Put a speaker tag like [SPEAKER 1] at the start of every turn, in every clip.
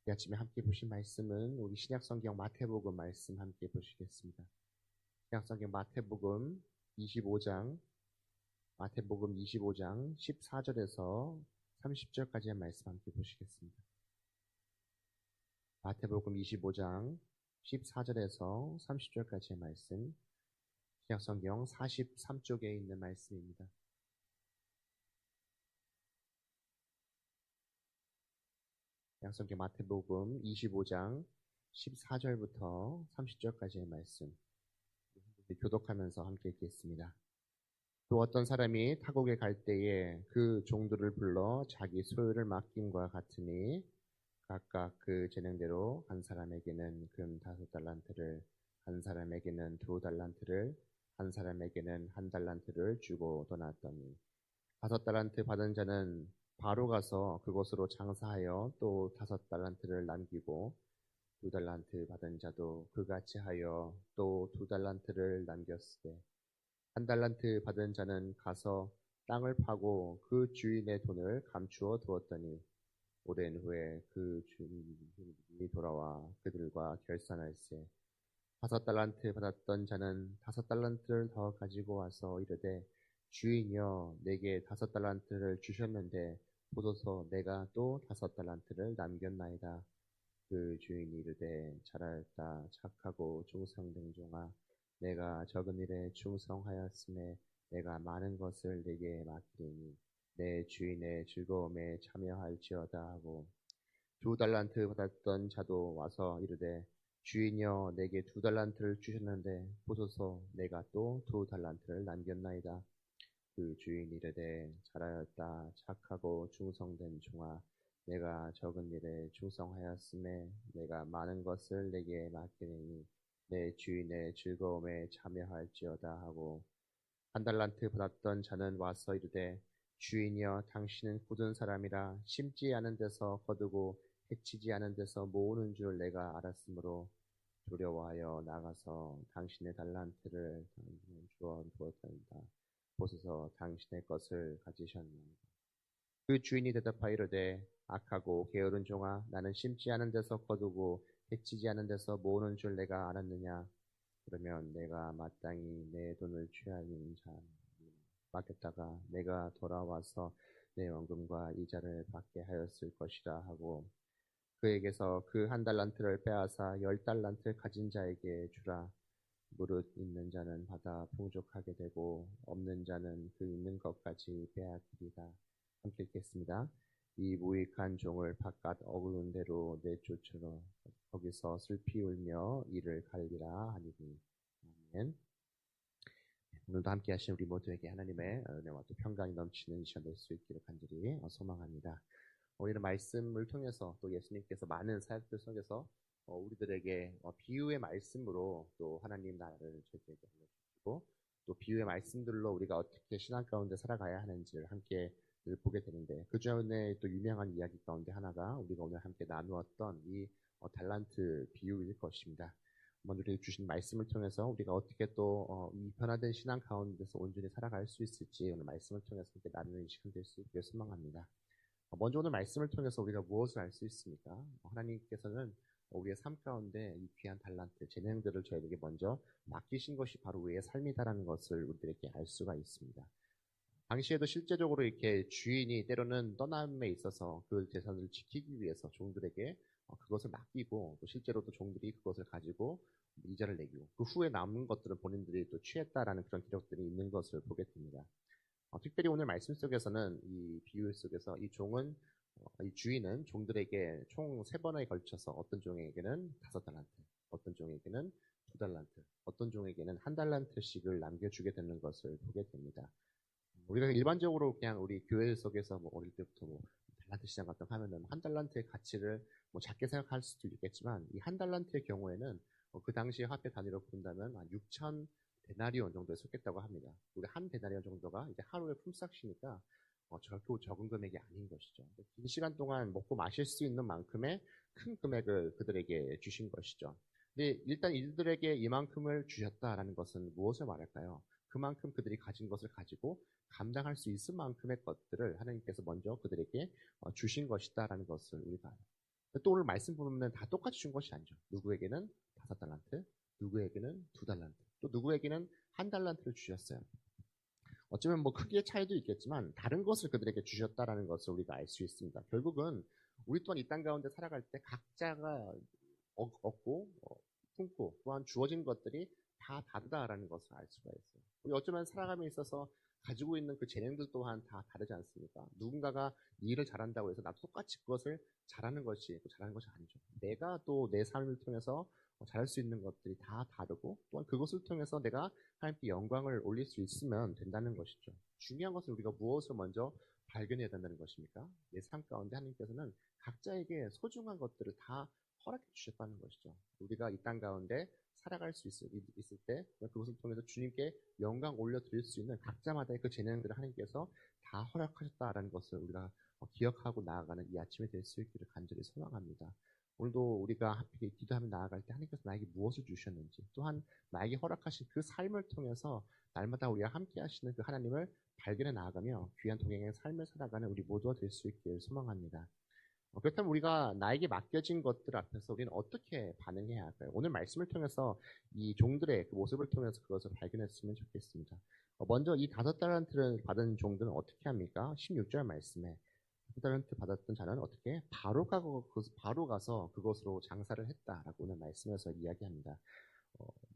[SPEAKER 1] 이 아침에 함께 보신 말씀은 우리 신약성경 마태복음 말씀 함께 보시겠습니다. 신약성경 마태복음 25장 14절에서 30절까지의 말씀 함께 보시겠습니다. 마태복음 25장 14절에서 30절까지의 말씀, 신약성경 43쪽에 있는 말씀입니다. 신약성경 마태복음 25장 14절부터 30절까지의 말씀, 교독하면서 함께 읽겠습니다. 또 어떤 사람이 타국에 갈 때에 그 종들을 불러 자기 소유를 맡김과 같으니 각각 그 재능대로 한 사람에게는 금 5달란트를, 한 사람에게는 2달란트를, 한 사람에게는 1달란트를 주고 떠났더니 5달란트 받은 자는 바로 가서 그곳으로 장사하여 또 5달란트를 남기고 2달란트 받은 자도 그같이 하여 또 2달란트를 남겼으되 1달란트 받은 자는 가서 땅을 파고 그 주인의 돈을 감추어 두었더니 오랜 후에 그 주인이 돌아와 그들과 결산할세 5달란트 받았던 자는 5달란트를 더 가지고 와서 이르되 주인이여 내게 5달란트를 주셨는데 보소서 내가 또 5달란트를 남겼나이다. 그 주인이 이르되 잘하였다 착하고 충성된 종아 내가 적은 일에 충성하였음에 내가 많은 것을 내게 맡기리니 내 주인의 즐거움에 참여할지어다 하고 2달란트 받았던 자도 와서 이르되 주인이여 내게 2달란트를 주셨는데 보소서 내가 또 2달란트를 남겼나이다. 그 주인이 이르되 잘하였다 착하고 충성된 종아 내가 적은 일에 충성하였음에 내가 많은 것을 내게 맡기니 내 주인의 즐거움에 참여할지어다 하고 1달란트 받았던 자는 와서 이르되 주인이여 당신은 굳은 사람이라 심지 않은 데서 거두고 해치지 않은 데서 모으는 줄 내가 알았으므로 두려워하여 나가서 당신의 달란트를 당신은 주어 두었다. 보소서 당신의 것을 가지셨나이다. 그 주인이 대답하여 이르되 악하고 게으른 종아 나는 심지 않은 데서 거두고 해치지 않은 데서 모으는 줄 내가 알았느냐. 그러면 내가 마땅히 내 돈을 취하는 자 맡겼다가 내가 돌아와서 내 원금과 이자를 받게 하였을 것이라 하고 그에게서 그 1달란트를 빼앗아 10달란트 가진 자에게 주라. 무릇 있는 자는 받아 풍족하게 되고 없는 자는 그 있는 것까지 빼앗기리라. 함께 읽겠습니다. 이 무익한 종을 바깥 어두운 데로 내쫓으러 거기서 슬피 울며 이를 갈리라 하니니. 아멘. 오늘도 함께 하신 우리 모두에게 하나님의 은혜와 또 평강이 넘치는 시간 될 수 있기를 간절히 소망합니다. 우리는 말씀을 통해서 또 예수님께서 많은 사역들 속에서 우리들에게 비유의 말씀으로 또 하나님 나라를 저희에게 알려주시고 또 비유의 말씀들로 우리가 어떻게 신앙 가운데 살아가야 하는지를 함께 늘 보게 되는데 그 중에 또 유명한 이야기 가운데 하나가 우리가 오늘 함께 나누었던 이 달란트 비유일 것입니다. 먼저 우리 주신 말씀을 통해서 우리가 어떻게 또 이 변화된 신앙 가운데서 온전히 살아갈 수 있을지 오늘 말씀을 통해서 함께 나누는 시간 될 수 있기를 소망합니다. 먼저 오늘 말씀을 통해서 우리가 무엇을 알 수 있습니까? 하나님께서는 우리의 삶 가운데 이 귀한 달란트, 재능들을 저희에게 먼저 맡기신 것이 바로 우리의 삶이다라는 것을 우리들에게 알 수가 있습니다. 당시에도 실제적으로 이렇게 주인이 때로는 떠남에 있어서 그 재산을 지키기 위해서 종들에게 그것을 맡기고 또 실제로 또 종들이 그것을 가지고 이자를 내기고 그 후에 남은 것들은 본인들이 또 취했다라는 그런 기록들이 있는 것을 보게 됩니다. 특별히 오늘 말씀 속에서는 이 비유 속에서 이 종은 이 주인은 종들에게 총 3번에 걸쳐서 어떤 종에게는 5달란트, 어떤 종에게는 2달란트, 어떤 종에게는 1달란트씩을 남겨주게 되는 것을 보게 됩니다. 우리가 일반적으로 그냥 우리 교회 속에서 뭐 어릴 때부터 뭐 달란트 시장 같은 거 하면은 1달란트의 가치를 뭐 작게 생각할 수도 있겠지만 이 1달란트의 경우에는 그 당시 화폐 단위로 본다면 한 6천 데나리온 정도에 속했다고 합니다. 우리 한 데나리온 정도가 이제 하루에 품삯이니까 결코 적은 금액이 아닌 것이죠. 긴 시간 동안 먹고 마실 수 있는 만큼의 큰 금액을 그들에게 주신 것이죠. 근데 일단 이들에게 이만큼을 주셨다라는 것은 무엇을 말할까요? 그만큼 그들이 가진 것을 가지고 감당할 수 있을 만큼의 것들을 하나님께서 먼저 그들에게 주신 것이다라는 것을 우리가 또 오늘 말씀 보면 다 똑같이 준 것이 아니죠. 누구에게는 5달란트, 누구에게는 2달란트, 또 누구에게는 1달란트를 주셨어요. 어쩌면 뭐 크기의 차이도 있겠지만 다른 것을 그들에게 주셨다라는 것을 우리가 알 수 있습니다. 결국은 우리 또한 이 땅 가운데 살아갈 때 각자가 얻고 품고 또한 주어진 것들이 다 다르다라는 것을 알 수가 있어요. 우리 어쩌면 살아감에 있어서 가지고 있는 그 재능들 또한 다 다르지 않습니까? 누군가가 이 일을 잘한다고 해서 나도 똑같이 그것을 잘하는 것이 또 잘하는 것이 아니죠. 내가 또 내 삶을 통해서 잘할 수 있는 것들이 다 다르고 또한 그것을 통해서 내가 하나님께 영광을 올릴 수 있으면 된다는 것이죠. 중요한 것은 우리가 무엇을 먼저 발견해야 된다는 것입니까? 내 삶 가운데 하나님께서는 각자에게 소중한 것들을 다 허락해 주셨다는 것이죠. 우리가 이 땅 가운데 살아갈 수 있을 때 그것을 통해서 주님께 영광 올려드릴 수 있는 각자마다의 그 재능들을 하나님께서 다 허락하셨다라는 것을 우리가 기억하고 나아가는 이 아침이 될 수 있기를 간절히 소망합니다. 오늘도 우리가 함께 기도하며 나아갈 때 하나님께서 나에게 무엇을 주셨는지 또한 나에게 허락하신 그 삶을 통해서 날마다 우리가 함께 하시는 그 하나님을 발견해 나아가며 귀한 동행의 삶을 살아가는 우리 모두가 될 수 있기를 소망합니다. 그렇다면 우리가 나에게 맡겨진 것들 앞에서 우리는 어떻게 반응해야 할까요? 오늘 말씀을 통해서 이 종들의 그 모습을 통해서 그것을 발견했으면 좋겠습니다. 먼저 이 5달란트를 받은 종들은 어떻게 합니까? 16절 말씀에 5달란트 받았던 자는 어떻게 바로 가서 그것으로 장사를 했다라고 오늘 말씀에서 이야기합니다.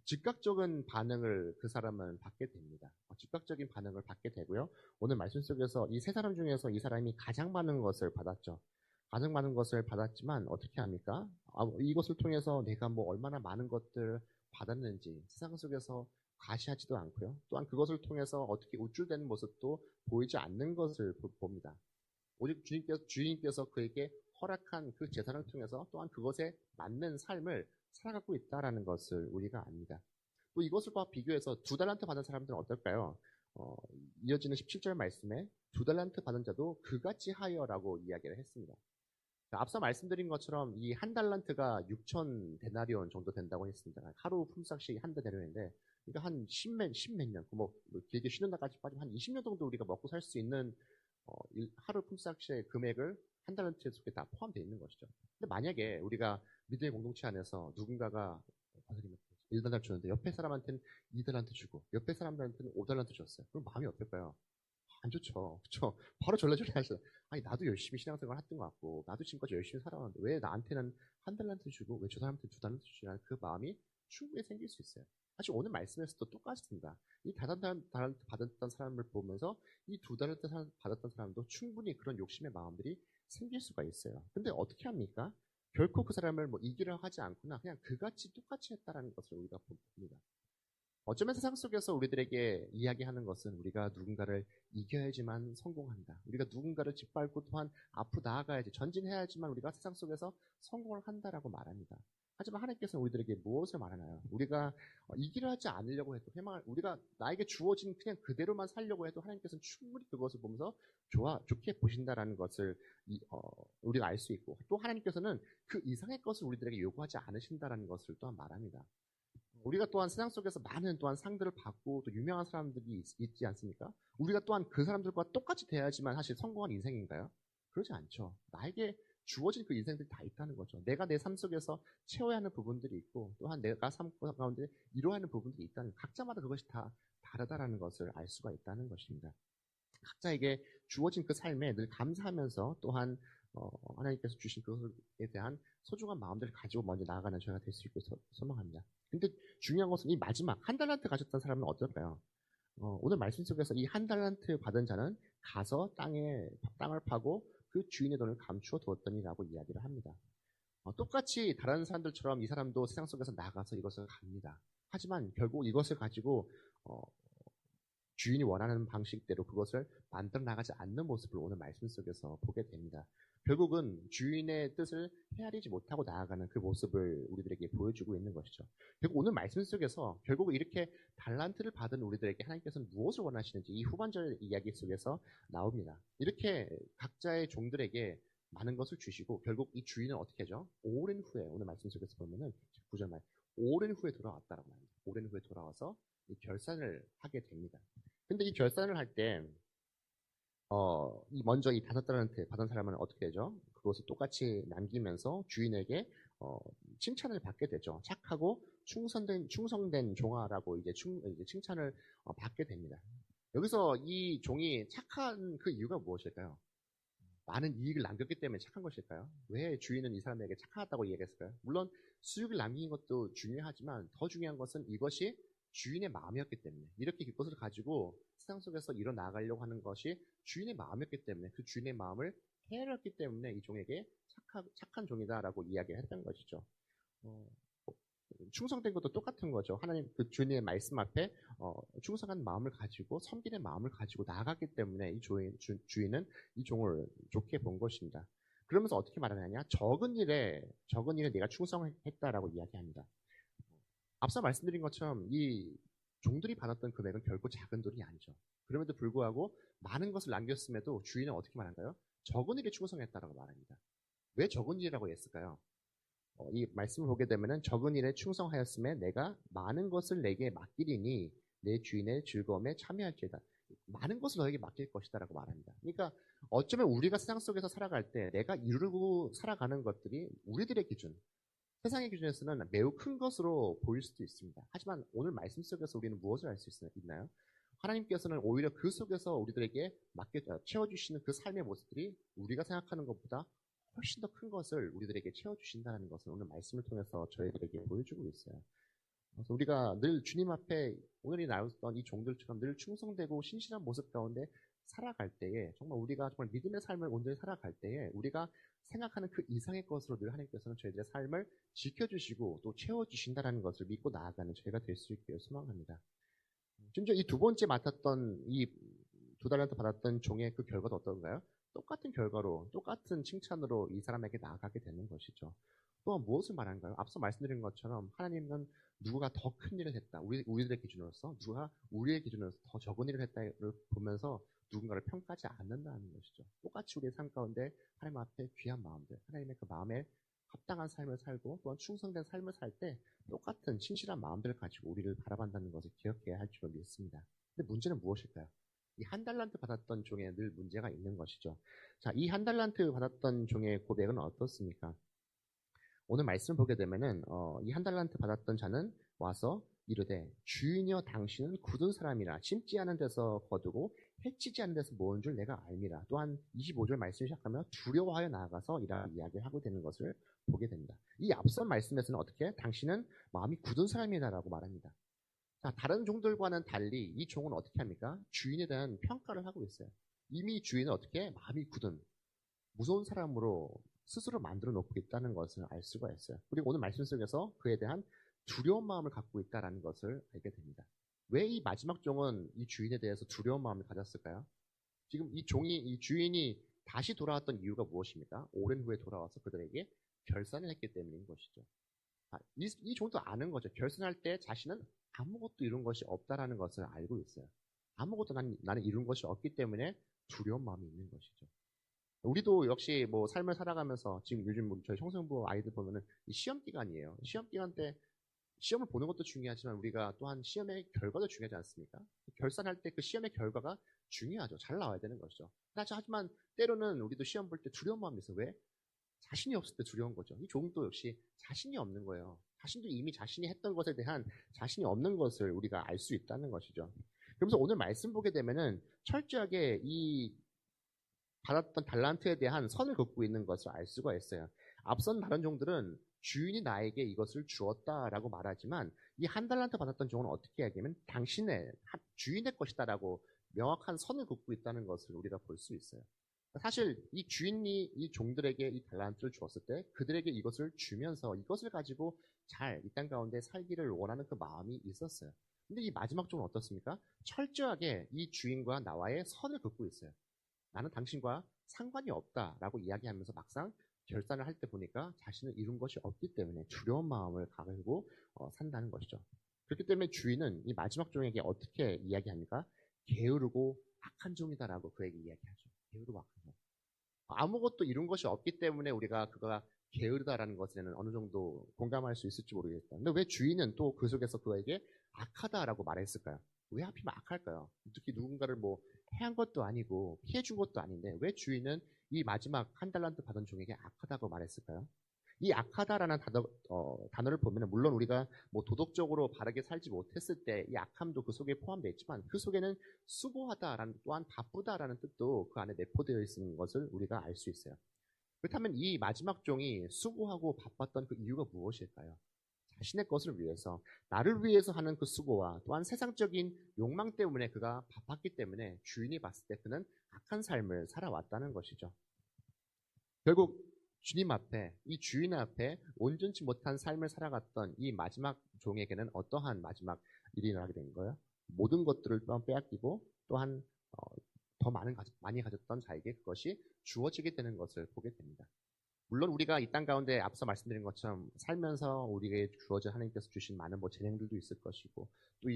[SPEAKER 1] 즉각적인 반응을 그 사람은 받게 됩니다. 즉각적인 반응을 받게 되고요. 오늘 말씀 속에서 이 세 사람 중에서 이 사람이 가장 많은 것을 받았죠. 가장 많은 것을 받았지만 어떻게 합니까? 이것을 통해서 내가 뭐 얼마나 많은 것들 받았는지 세상 속에서 과시하지도 않고요. 또한 그것을 통해서 어떻게 우쭐대는 모습도 보이지 않는 것을 봅니다. 오직 주인께서 그에게 허락한 그 재산을 통해서 또한 그것에 맞는 삶을 살아가고 있다라는 것을 우리가 압니다. 또 이것과 비교해서 2달란트 받은 사람들은 어떨까요? 이어지는 17절 말씀에 2달란트 받은 자도 그같이 하여라고 이야기를 했습니다. 앞서 말씀드린 것처럼 이 1달란트가 6천 데나리온 정도 된다고 했습니다. 하루 품삯이 1데나리온인데, 그러니까 한 10몇 년, 뭐 길게 쉬는 날까지 빠지면 한 20년 정도 우리가 먹고 살 수 있는 하루 품삯의 금액을 1달란트 속에 다 포함되어 있는 것이죠. 근데 만약에 우리가 믿음의 공동체 안에서 누군가가 1달란트 주는데 옆에 사람한테는 2달란트 주고 옆에 사람들한테는 5달란트 줬어요. 그럼 마음이 어떨까요? 안 좋죠. 그쵸? 바로 절레절레 하시죠. 아니, 나도 열심히 신앙생활 했던 것 같고, 나도 지금까지 열심히 살아왔는데, 왜 나한테는 1달란트 주고, 왜 저 사람한테 2달란트 주냐는 그 마음이 충분히 생길 수 있어요. 사실 오늘 말씀에서도 똑같습니다. 이 5달란트 받았던 사람을 보면서 이 2달란트 받았던 사람도 충분히 그런 욕심의 마음들이 생길 수가 있어요. 근데 어떻게 합니까? 결코 그 사람을 뭐 이기려 하지 않거나 그냥 그같이 똑같이 했다라는 것을 우리가 봅니다. 어쩌면 세상 속에서 우리들에게 이야기하는 것은 우리가 누군가를 이겨야지만 성공한다. 우리가 누군가를 짓밟고 또한 앞으로 나아가야지, 전진해야지만 우리가 세상 속에서 성공을 한다라고 말합니다. 하지만 하나님께서는 우리들에게 무엇을 말하나요? 우리가 이기려 하지 않으려고 해도 우리가 나에게 주어진 그냥 그대로만 살려고 해도 하나님께서는 충분히 그것을 보면서 좋게 보신다라는 것을 우리가 알 수 있고, 또 하나님께서는 그 이상의 것을 우리들에게 요구하지 않으신다라는 것을 또한 말합니다. 우리가 또한 세상 속에서 많은 또한 상들을 받고 또 유명한 사람들이 있지 않습니까? 우리가 또한 그 사람들과 똑같이 돼야지만 사실 성공한 인생인가요? 그러지 않죠. 나에게 주어진 그 인생들이 다 있다는 거죠. 내가 내 삶 속에서 채워야 하는 부분들이 있고 또한 내가 삶 가운데 이루어야 하는 부분들이 있다는, 각자마다 그것이 다 다르다라는 것을 알 수가 있다는 것입니다. 각자에게 주어진 그 삶에 늘 감사하면서 또한 하나님께서 주신 그것에 대한 소중한 마음들을 가지고 먼저 나아가는 저희가 될 수 있고 소망합니다. 근데 중요한 것은 이 마지막 1달란트 가졌던 사람은 어떨까요? 오늘 말씀 속에서 이 1달란트 받은 자는 가서 땅을 파고 그 주인의 돈을 감추어 두었더니라고 이야기를 합니다. 똑같이 다른 사람들처럼 이 사람도 세상 속에서 나가서 이것을 갑니다. 하지만 결국 이것을 가지고 주인이 원하는 방식대로 그것을 만들어 나가지 않는 모습을 오늘 말씀 속에서 보게 됩니다. 결국은 주인의 뜻을 헤아리지 못하고 나아가는 그 모습을 우리들에게 보여주고 있는 것이죠. 결국 오늘 말씀 속에서 결국 이렇게 달란트를 받은 우리들에게 하나님께서는 무엇을 원하시는지 이 후반절 이야기 속에서 나옵니다. 이렇게 각자의 종들에게 많은 것을 주시고 결국 이 주인은 어떻게 하죠? 오랜 후에, 오늘 말씀 속에서 보면은 9절 말, 오랜 후에 돌아왔다라고 합니다. 오랜 후에 돌아와서 이 결산을 하게 됩니다. 근데 이 결산을 할 때 먼저 이 5달란트 받은 사람은 어떻게 되죠? 그것을 똑같이 남기면서 주인에게 칭찬을 받게 되죠. 착하고 충성된 종아라고 이제 칭찬을 받게 됩니다. 여기서 이 종이 착한 그 이유가 무엇일까요? 많은 이익을 남겼기 때문에 착한 것일까요? 왜 주인은 이 사람에게 착하다고 이야기했을까요? 물론 수익을 남긴 것도 중요하지만 더 중요한 것은 이것이 주인의 마음이었기 때문에 이렇게 그것을 가지고 세상 속에서 일어나가려고 하는 것이 주인의 마음이었기 때문에 그 주인의 마음을 헤아렸기 때문에 이 종에게 착한 종이다라고 이야기를 했던 것이죠. 어, 충성된 것도 똑같은 거죠. 하나님 그 주님의 말씀 앞에 충성한 마음을 가지고 섬기는 마음을 가지고 나아갔기 때문에 이 주인은 이 종을 좋게 본 것입니다. 그러면서 어떻게 말하느냐? 적은 일에 내가 충성했다라고 이야기합니다. 앞서 말씀드린 것처럼 이 종들이 받았던 금액은 결코 작은 돈이 아니죠. 그럼에도 불구하고 많은 것을 남겼음에도 주인은 어떻게 말한가요? 적은 일에 충성했다라고 말합니다. 왜 적은 일이라고 했을까요? 이 말씀을 보게 되면은 적은 일에 충성하였음에 내가 많은 것을 내게 맡기리니 내 주인의 즐거움에 참여할지어다. 많은 것을 너에게 맡길 것이다라고 말합니다. 그러니까 어쩌면 우리가 세상 속에서 살아갈 때 내가 이루고 살아가는 것들이 우리들의 기준, 세상의 기준에서는 매우 큰 것으로 보일 수도 있습니다. 하지만 오늘 말씀 속에서 우리는 무엇을 알 수 있나요? 하나님께서는 오히려 그 속에서 우리들에게 채워주시는 그 삶의 모습들이 우리가 생각하는 것보다 훨씬 더 큰 것을 우리들에게 채워주신다는 것을 오늘 말씀을 통해서 저희들에게 보여주고 있어요. 그래서 우리가 늘 주님 앞에 오늘이 나왔던 이 종들처럼 늘 충성되고 신실한 모습 가운데 살아갈 때에 정말 우리가 정말 믿음의 삶을 온전히 살아갈 때에 우리가 생각하는 그 이상의 것으로 늘 하나님께서는 저희들의 삶을 지켜주시고 또 채워주신다는 것을 믿고 나아가는 저희가 될 수 있기를 소망합니다. 심지어 이 두 번째 맡았던 이 2달란트 받았던 종의 그 결과도 어떤가요? 똑같은 결과로 똑같은 칭찬으로 이 사람에게 나아가게 되는 것이죠. 또한 무엇을 말한가요? 앞서 말씀드린 것처럼 하나님은 누가 더 큰 일을 했다. 우리들의 기준으로서 누가 우리의 기준으로서 더 적은 일을 했다를 보면서 누군가를 평가하지 않는다는 것이죠. 똑같이 우리의 삶 가운데 하나님 앞에 귀한 마음들, 하나님의 그 마음에 합당한 삶을 살고 또한 충성된 삶을 살 때 똑같은 신실한 마음들을 가지고 우리를 바라본다는 것을 기억해야 할 줄 믿습니다. 근데 문제는 무엇일까요? 이 1달란트 받았던 종에 늘 문제가 있는 것이죠. 자, 이 1달란트 받았던 종의 고백은 어떻습니까? 오늘 말씀 보게 되면은 이 1달란트 받았던 자는 와서 이르되 주인이여 당신은 굳은 사람이라 심지 않은 데서 거두고 해치지 않은 데서 모은 줄 내가 알미라. 또한 25절 말씀 시작하면 두려워하여 나아가서 이라 이야기를 하고 되는 것을 보게 됩니다. 이 앞선 말씀에서는 어떻게 당신은 마음이 굳은 사람이다라고 말합니다. 자, 다른 종들과는 달리 이 종은 어떻게 합니까? 주인에 대한 평가를 하고 있어요. 이미 주인은 어떻게 마음이 굳은 무서운 사람으로 스스로 만들어 놓고 있다는 것을 알 수가 있어요. 그리고 오늘 말씀 속에서 그에 대한 두려운 마음을 갖고 있다는 것을 알게 됩니다. 왜 이 마지막 종은 이 주인에 대해서 두려운 마음을 가졌을까요? 지금 이 주인이 다시 돌아왔던 이유가 무엇입니까? 오랜 후에 돌아와서 그들에게 결산을 했기 때문인 것이죠. 이 종도 아는 거죠. 결산할 때 자신은 아무것도 이룬 것이 없다라는 것을 알고 있어요. 아무것도 나는 이룬 것이 없기 때문에 두려운 마음이 있는 것이죠. 우리도 역시 뭐 삶을 살아가면서 지금 요즘 저희 청소년부 아이들 보면은 이 시험 기간이에요. 시험 기간 때 시험을 보는 것도 중요하지만 우리가 또한 시험의 결과도 중요하지 않습니까? 결산할 때 그 시험의 결과가 중요하죠. 잘 나와야 되는 것이죠. 하지만 때로는 우리도 시험 볼 때 두려운 마음이 있어요. 왜? 자신이 없을 때 두려운 거죠. 이 종도 역시 자신이 없는 거예요. 자신도 이미 자신이 했던 것에 대한 자신이 없는 것을 우리가 알 수 있다는 것이죠. 그러면서 오늘 말씀 보게 되면은 철저하게 이 받았던 달란트에 대한 선을 긋고 있는 것을 알 수가 있어요. 앞선 다른 종들은 주인이 나에게 이것을 주었다라고 말하지만 이 1달란트 받았던 종은 어떻게 이야기하면 당신의 주인의 것이다라고 명확한 선을 긋고 있다는 것을 우리가 볼 수 있어요. 사실 이 주인이 이 종들에게 이 달란트를 주었을 때 그들에게 이것을 주면서 이것을 가지고 잘 이 땅 가운데 살기를 원하는 그 마음이 있었어요. 근데 이 마지막 종은 어떻습니까? 철저하게 이 주인과 나와의 선을 긋고 있어요. 나는 당신과 상관이 없다라고 이야기하면서 막상 결산을 할 때 보니까 자신은 이룬 것이 없기 때문에 두려운 마음을 가지고 산다는 것이죠. 그렇기 때문에 주인은 이 마지막 종에게 어떻게 이야기합니까? 게으르고 악한 종이다라고 그에게 이야기하죠. 게으르고 악한 종. 아무것도 이룬 것이 없기 때문에 우리가 그가 게으르다라는 것에는 어느 정도 공감할 수 있을지 모르겠다. 근데 왜 주인은 또 그 속에서 그에게 악하다라고 말했을까요? 왜 하필이면 악할까요? 특히 누군가를 뭐 패한 것도 아니고 피해 준 것도 아닌데 왜 주인은 이 마지막 한 달란트 받은 종에게 악하다고 말했을까요? 이 악하다라는 단어를 보면 물론 우리가 뭐 도덕적으로 바르게 살지 못했을 때 이 악함도 그 속에 포함되어 있지만 그 속에는 수고하다라는 또한 바쁘다라는 뜻도 그 안에 내포되어 있는 것을 우리가 알 수 있어요. 그렇다면 이 마지막 종이 수고하고 바빴던 그 이유가 무엇일까요? 자신의 것을 위해서, 나를 위해서 하는 그 수고와 또한 세상적인 욕망 때문에 그가 바빴기 때문에 주인이 봤을 때 그는 악한 삶을 살아왔다는 것이죠. 결국 주님 앞에, 이 주인 앞에 온전치 못한 삶을 살아갔던 이 마지막 종에게는 어떠한 마지막 일이 일어나게 된 거예요? 모든 것들을 또한 빼앗기고 또한 더 많이 가졌던 자에게 그것이 주어지게 되는 것을 보게 됩니다. 물론 우리가 이 땅 가운데 앞서 말씀드린 것처럼 살면서 우리에게 주어진 하나님께서 주신 많은 뭐 재능들도 있을 것이고 또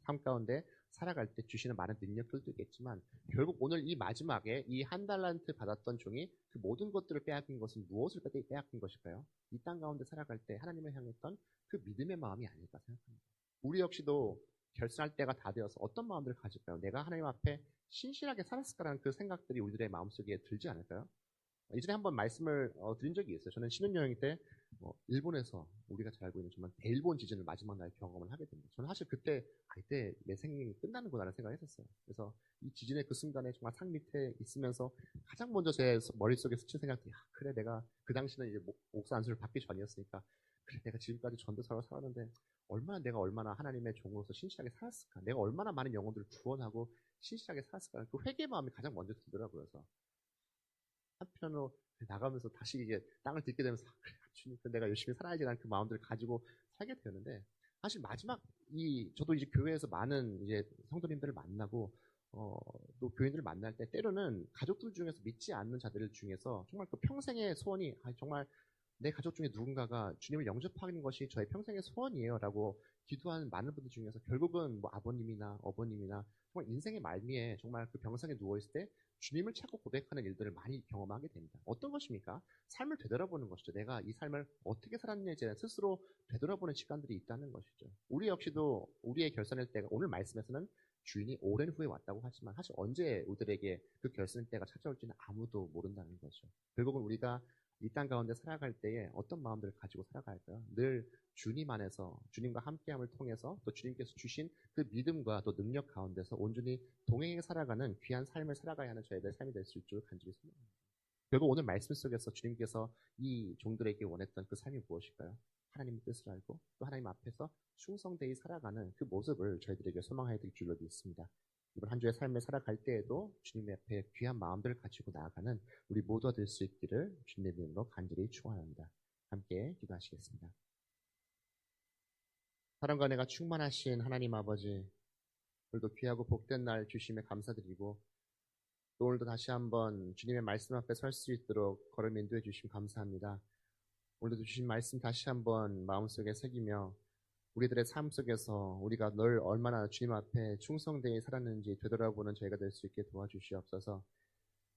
[SPEAKER 1] 삶 가운데 살아갈 때 주시는 많은 능력들도 있겠지만 결국 오늘 이 마지막에 이 한 달란트 받았던 종이 그 모든 것들을 빼앗긴 것은 무엇을 빼앗긴 것일까요? 이 땅 가운데 살아갈 때 하나님을 향했던 그 믿음의 마음이 아닐까 생각합니다. 우리 역시도 결산할 때가 다 되어서 어떤 마음들을 가질까요? 내가 하나님 앞에 신실하게 살았을까라는 그 생각들이 우리들의 마음속에 들지 않을까요? 이전에 한번 말씀을 드린 적이 있어요. 저는 신혼여행 때 일본에서 우리가 잘 알고 있는 정말 대일본 지진을 마지막 날 경험을 하게 됩니다. 저는 사실 그때 내 생이 끝나는구나라는 생각을 했었어요. 그래서 이 지진의 그 순간에 정말 산 밑에 있으면서 가장 먼저 제 머릿속에 스친 생각이 그래 내가 그 당시는 이제 목사 안수를 받기 전이었으니까 그래 내가 지금까지 전도사로 살았는데 내가 얼마나 하나님의 종으로서 신실하게 살았을까? 내가 얼마나 많은 영혼들을 구원하고 신실하게 살았을까? 그 회개 마음이 가장 먼저 들더라고요. 그래서 한편으로 나가면서 다시 이게 땅을 딛게 되면서 그래, 주님, 내가 열심히 살아야지라는 그 마음들을 가지고 살게 되었는데 사실 마지막 저도 이제 교회에서 많은 이제 성도님들을 만나고 또 교인들을 만날 때 때로는 가족들 중에서 믿지 않는 자들 중에서 정말 그 평생의 소원이 정말 내 가족 중에 누군가가 주님을 영접하는 것이 저의 평생의 소원이에요라고 기도하는 많은 분들 중에서 결국은 뭐 아버님이나 어머님이나 정말 인생의 말미에 정말 그 병상에 누워있을 때 주님을 찾고 고백하는 일들을 많이 경험하게 됩니다. 어떤 것입니까? 삶을 되돌아보는 것이죠. 내가 이 삶을 어떻게 살았는지 스스로 되돌아보는 시간들이 있다는 것이죠. 우리 역시도 우리의 결산할 때가 오늘 말씀에서는 주인이 오랜 후에 왔다고 하지만 사실 언제 우리들에게 그 결산의 때가 찾아올지는 아무도 모른다는 거죠. 결국은 우리가 이 땅 가운데 살아갈 때에 어떤 마음들을 가지고 살아갈까요? 늘 주님 안에서 주님과 함께함을 통해서 또 주님께서 주신 그 믿음과 또 능력 가운데서 온전히 동행해 살아가는 귀한 삶을 살아가야 하는 저희들의 삶이 될 수 있을 줄 간절히 소망합니다. 결국 오늘 말씀 속에서 주님께서 이 종들에게 원했던 그 삶이 무엇일까요? 하나님의 뜻을 알고 또 하나님 앞에서 충성되이 살아가는 그 모습을 저희들에게 소망해야 될 줄로 믿습니다. 이번 한 주의 삶을 살아갈 때에도 주님 앞에 귀한 마음들을 가지고 나아가는 우리 모두가 될 수 있기를 주님의 이름으로 간절히 축원합니다. 함께 기도하시겠습니다. 사랑과 은혜가 충만하신 하나님 아버지, 오늘도 귀하고 복된 날 주심에 감사드리고 또 오늘도 다시 한번 주님의 말씀 앞에 설 수 있도록 걸음 인도해 주심 감사합니다. 오늘도 주신 말씀 다시 한번 마음속에 새기며 우리들의 삶 속에서 우리가 늘 얼마나 주님 앞에 충성되이 살았는지 되돌아보는 저희가 될 수 있게 도와주시옵소서.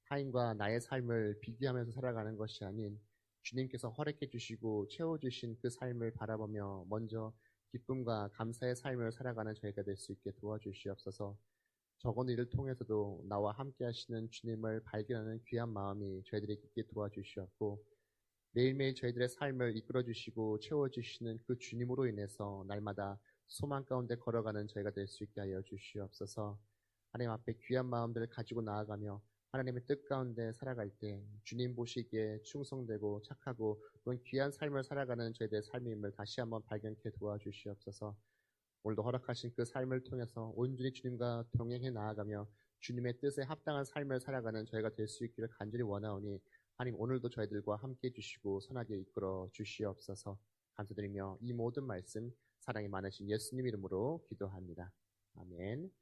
[SPEAKER 1] 타인과 나의 삶을 비교하면서 살아가는 것이 아닌 주님께서 허락해 주시고 채워주신 그 삶을 바라보며 먼저 기쁨과 감사의 삶을 살아가는 저희가 될 수 있게 도와주시옵소서. 적은 일을 통해서도 나와 함께 하시는 주님을 발견하는 귀한 마음이 저희들에게 있게 도와주시옵고 매일매일 저희들의 삶을 이끌어주시고 채워주시는 그 주님으로 인해서 날마다 소망 가운데 걸어가는 저희가 될 수 있게 하여 주시옵소서. 하나님 앞에 귀한 마음들을 가지고 나아가며 하나님의 뜻 가운데 살아갈 때 주님 보시기에 충성되고 착하고 또한 귀한 삶을 살아가는 저희들의 삶임을 다시 한번 발견케 도와주시옵소서. 오늘도 허락하신 그 삶을 통해서 온전히 주님과 동행해 나아가며 주님의 뜻에 합당한 삶을 살아가는 저희가 될 수 있기를 간절히 원하오니 하나님 오늘도 저희들과 함께 해주시고 선하게 이끌어 주시옵소서. 감사드리며 이 모든 말씀 사랑이 많으신 예수님 이름으로 기도합니다. 아멘.